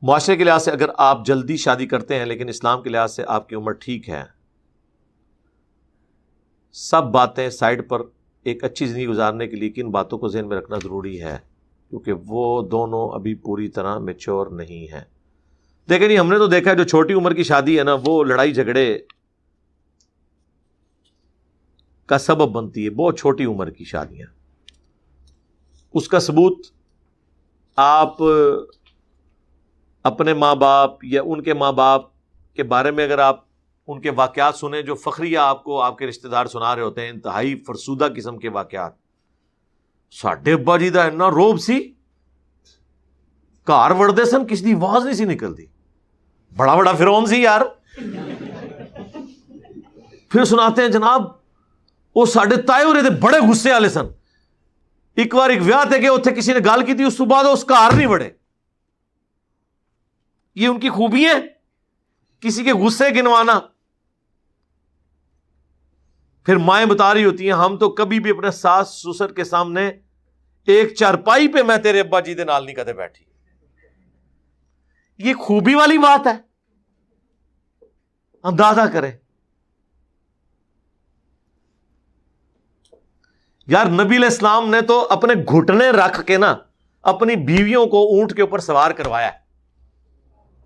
معاشرے کے لحاظ سے اگر آپ جلدی شادی کرتے ہیں لیکن اسلام کے لحاظ سے آپ کی عمر ٹھیک ہے، سب باتیں سائڈ پر ایک اچھی زندگی گزارنے کے لیے کن باتوں کو ذہن میں رکھنا ضروری ہے؟ کیونکہ وہ دونوں ابھی پوری طرح میچور نہیں ہیں۔ دیکھیں نہیں، ہم نے تو دیکھا ہے جو چھوٹی عمر کی شادی ہے نا، وہ لڑائی جھگڑے کا سبب بنتی ہے، بہت چھوٹی عمر کی شادیاں۔ اس کا ثبوت آپ اپنے ماں باپ یا ان کے ماں باپ کے بارے میں اگر آپ ان کے واقعات سنیں جو فخریہ آپ کو آپ کے رشتہ دار سنا رہے ہوتے ہیں، انتہائی فرسودہ قسم کے واقعات۔ ساڈے ابا جی دا اتنا روب سی، گھر وڑدے سن کسی دی آواز نہیں سی نکلتی، بڑا بڑا فرعون سی یار۔ پھر سناتے ہیں جناب وہ ساڈے تائے ہو رہے تھے، بڑے غصے والے سن۔ ایک بار ایک ویاہ تے کہ اتنے کسی نے گل کی تھی، اس تو بعد اس گھر نہیں وڑے۔ یہ ان کی خوبی ہے، کسی کے غصے گنوانا۔ پھر مائیں بتا رہی ہوتی ہیں ہم تو کبھی بھی اپنے ساس سسر کے سامنے ایک چارپائی پہ میں تیرے ابا جی دے نال نہیں کدے بیٹھی۔ یہ خوبی والی بات ہے، اندازہ کریں یار۔ نبی علیہ السلام نے تو اپنے گھٹنے رکھ کے نا اپنی بیویوں کو اونٹ کے اوپر سوار کروایا ہے،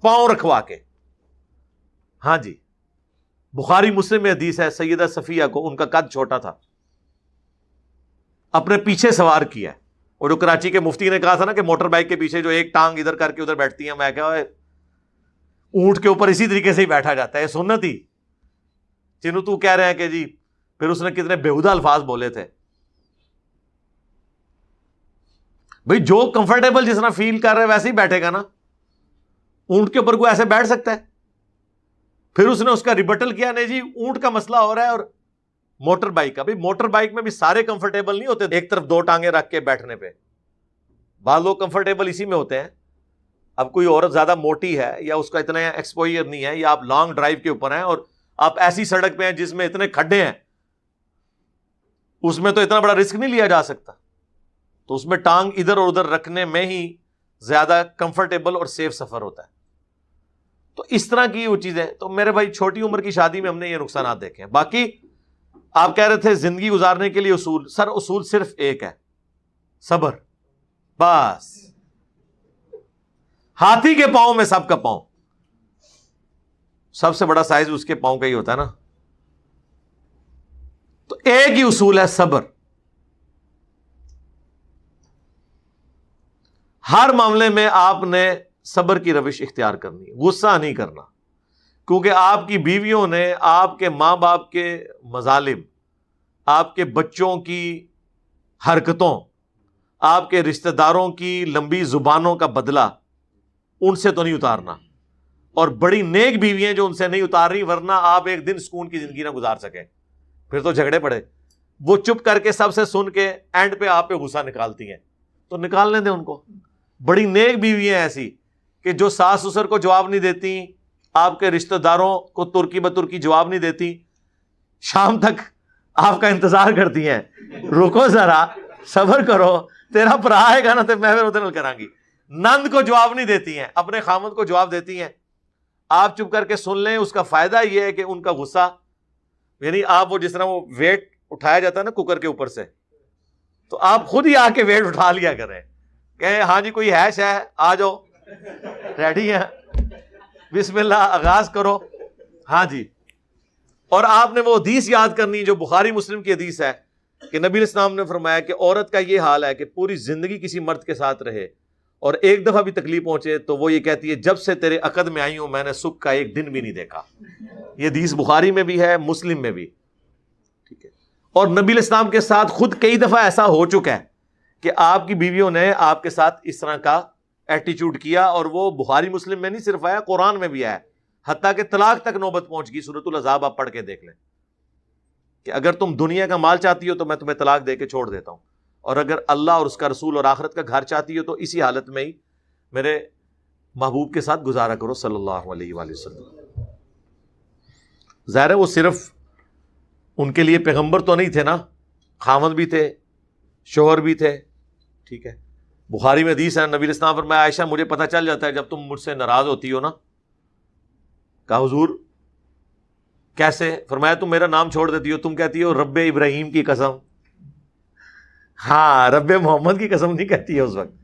پاؤں رکھوا کے۔ ہاں جی، بخاری مسلم میں حدیث ہے، سیدہ صفیہ کو، ان کا قد چھوٹا تھا، اپنے پیچھے سوار کیا ہے۔ اور جو کراچی کے مفتی نے کہا تھا نا کہ موٹر بائک کے پیچھے جو ایک ٹانگ ادھر کر کے ادھر بیٹھتی ہیں، میں کہا اونٹ کے اوپر اسی طریقے سے ہی بیٹھا جاتا ہے، سنت ہی جنہوں تو کہہ رہے ہیں کہ جی۔ پھر اس نے کتنے بےہودہ الفاظ بولے تھے۔ بھئی جو کمفرٹیبل جس طرح فیل کر رہے ویسے ہی بیٹھے گا نا، اونٹ کے اوپر کوئی ایسے بیٹھ سکتا ہے؟ پھر اس نے اس کا ریبٹل کیا، نہیں جی اونٹ کا مسئلہ ہو رہا ہے اور موٹر بائک کا۔ بھئی موٹر بائک میں بھی سارے کمفرٹیبل نہیں ہوتے ایک طرف دو ٹانگیں رکھ کے بیٹھنے پہ، بعض لوگ کمفرٹیبل اسی میں ہوتے ہیں۔ اب کوئی عورت زیادہ موٹی ہے یا اس کا اتنا ایکسپوئر نہیں ہے، یا آپ لانگ ڈرائیو کے اوپر ہیں اور آپ ایسی سڑک پہ ہیں جس میں اتنے کھڈے ہیں، اس میں تو اتنا بڑا رسک نہیں لیا جا سکتا، تو اس میں ٹانگ ادھر اور ادھر رکھنے میں ہی زیادہ کمفرٹیبل اور سیف سفر ہوتا ہے۔ تو اس طرح کی وہ چیزیں، تو میرے بھائی چھوٹی عمر کی شادی میں ہم نے یہ نقصانات دیکھے ہیں۔ باقی آپ کہہ رہے تھے زندگی گزارنے کے لیے اصول، سر اصول صرف ایک ہے، صبر، بس۔ ہاتھی کے پاؤں میں سب کا پاؤں، سب سے بڑا سائز اس کے پاؤں کا ہی ہوتا ہے نا۔ تو ایک ہی اصول ہے، صبر۔ ہر معاملے میں آپ نے صبر کی روش اختیار کرنی ہے، غصہ نہیں کرنا، کیونکہ آپ کی بیویوں نے آپ کے ماں باپ کے مظالم، آپ کے بچوں کی حرکتوں، آپ کے رشتہ داروں کی لمبی زبانوں کا بدلہ ان سے تو نہیں اتارنا۔ اور بڑی نیک بیویاں جو ان سے نہیں اتار رہی، ورنہ آپ ایک دن سکون کی زندگی نہ گزار سکیں، پھر تو جھگڑے پڑے۔ وہ چپ کر کے سب سے سن کے اینڈ پہ آپ پہ غصہ نکالتی ہیں، تو نکالنے دیں ان کو۔ بڑی نیک بیویاں ایسی کہ جو ساس سسر کو جواب نہیں دیتی، آپ کے رشتہ داروں کو ترکی بترکی جواب نہیں دیتی، شام تک آپ کا انتظار کرتی ہیں، رکو ذرا صبر کرو، تیرا بھرا آئے گا نا تو میں پھر ادھر کروں گی۔ نند کو جواب نہیں دیتی ہیں، اپنے خامد کو جواب دیتی ہیں۔ آپ چپ کر کے سن لیں، اس کا فائدہ یہ ہے کہ ان کا غصہ، یعنی آپ وہ جس طرح وہ ویٹ اٹھایا جاتا ہے نا کوکر کے اوپر سے، تو آپ خود ہی آ کے ویٹ اٹھا لیا کریں، کہ ہاں جی کوئی ہے شے، آ جاؤ، ریڈی ہیں، بسم اللہ، آغاز کرو۔ ہاں جی۔ اور آپ نے وہ حدیث یاد کرنی جو بخاری مسلم کی حدیث ہے کہ نبی علیہ السلام نے فرمایا کہ عورت کا یہ حال ہے کہ پوری زندگی کسی مرد کے ساتھ رہے اور ایک دفعہ بھی تکلیف پہنچے تو وہ یہ کہتی ہے جب سے تیرے عقد میں آئی ہوں میں نے سکھ کا ایک دن بھی نہیں دیکھا۔ یہ حدیث بخاری میں بھی ہے، مسلم میں بھی، ٹھیک ہے۔ اور نبی علیہ السلام کے ساتھ خود کئی دفعہ ایسا ہو چکا ہے کہ آپ کی بیویوں نے آپ کے ساتھ اس طرح کا ایٹیچیوڈ کیا، اور وہ بخاری مسلم میں نہیں صرف آیا، قرآن میں بھی آیا، حتیٰ کہ طلاق تک نوبت پہنچ گئی۔ سورۃ الاحزاب آپ پڑھ کے دیکھ لیں کہ اگر تم دنیا کا مال چاہتی ہو تو میں تمہیں طلاق دے کے چھوڑ دیتا ہوں، اور اگر اللہ اور اس کا رسول اور آخرت کا گھر چاہتی ہو تو اسی حالت میں ہی میرے محبوب کے ساتھ گزارا کرو صلی اللہ علیہ وآلہ وسلم۔ ظاہر ہے وہ صرف ان کے لیے پیغمبر تو نہیں تھے نا، خامد بھی تھے، شوہر بھی تھے، ٹھیک ہے، بخاری میں حدیث ہے، نبی علیہ السلام فرمایا عائشہ مجھے پتہ چل جاتا ہے جب تم مجھ سے ناراض ہوتی ہو نا. کہا حضور کیسے؟ فرمایا تم میرا نام چھوڑ دیتی ہو، تم کہتی ہو رب ابراہیم کی قسم. ہاں، رب محمد کی قسم نہیں کہتی ہے اس وقت.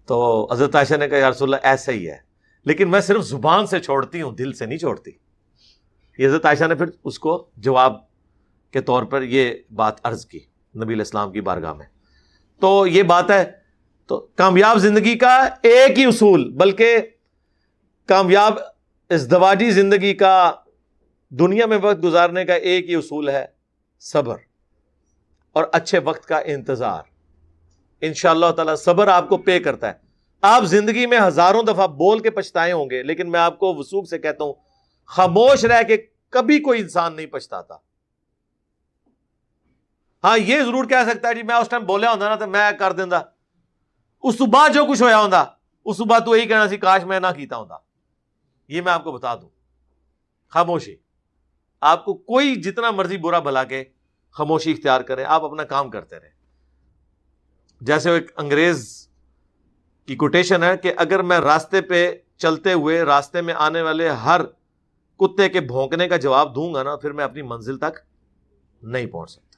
تو حضرت عائشہ نے کہا یا رسول اللہ ایسا ہی ہے، لیکن میں صرف زبان سے چھوڑتی ہوں، دل سے نہیں چھوڑتی. یہ حضرت عائشہ نے پھر اس کو جواب کے طور پر یہ بات عرض کی نبی علیہ السلام کی بارگاہ میں. تو یہ بات ہے. تو کامیاب زندگی کا ایک ہی اصول، بلکہ کامیاب ازدواجی زندگی کا، دنیا میں وقت گزارنے کا ایک ہی اصول ہے صبر اور اچھے وقت کا انتظار. انشاءاللہ تعالی صبر آپ کو پے کرتا ہے. آپ زندگی میں ہزاروں دفعہ بول کے پچھتائے ہوں گے، لیکن میں آپ کو وثوق سے کہتا ہوں خاموش رہ کے کبھی کوئی انسان نہیں پچھتاتا. ہاں یہ ضرور کہہ سکتا ہے جی میں اس ٹائم بولیا ہوں نا تو میں کر دینا، اس تو بعد جو کچھ ہویا ہوں اس تو بعد تو یہی کہنا سی کاش میں نہ کیتا ہوں. یہ میں آپ کو بتا دوں، خاموشی. آپ کو کوئی جتنا مرضی برا بھلا کے خاموشی اختیار کرے، آپ اپنا کام کرتے رہیں. جیسے ایک انگریز کی کوٹیشن ہے کہ اگر میں راستے پہ چلتے ہوئے راستے میں آنے والے ہر کتے کے بھونکنے کا جواب دوں گا نا، پھر میں اپنی منزل تک نہیں پہنچ سکتا.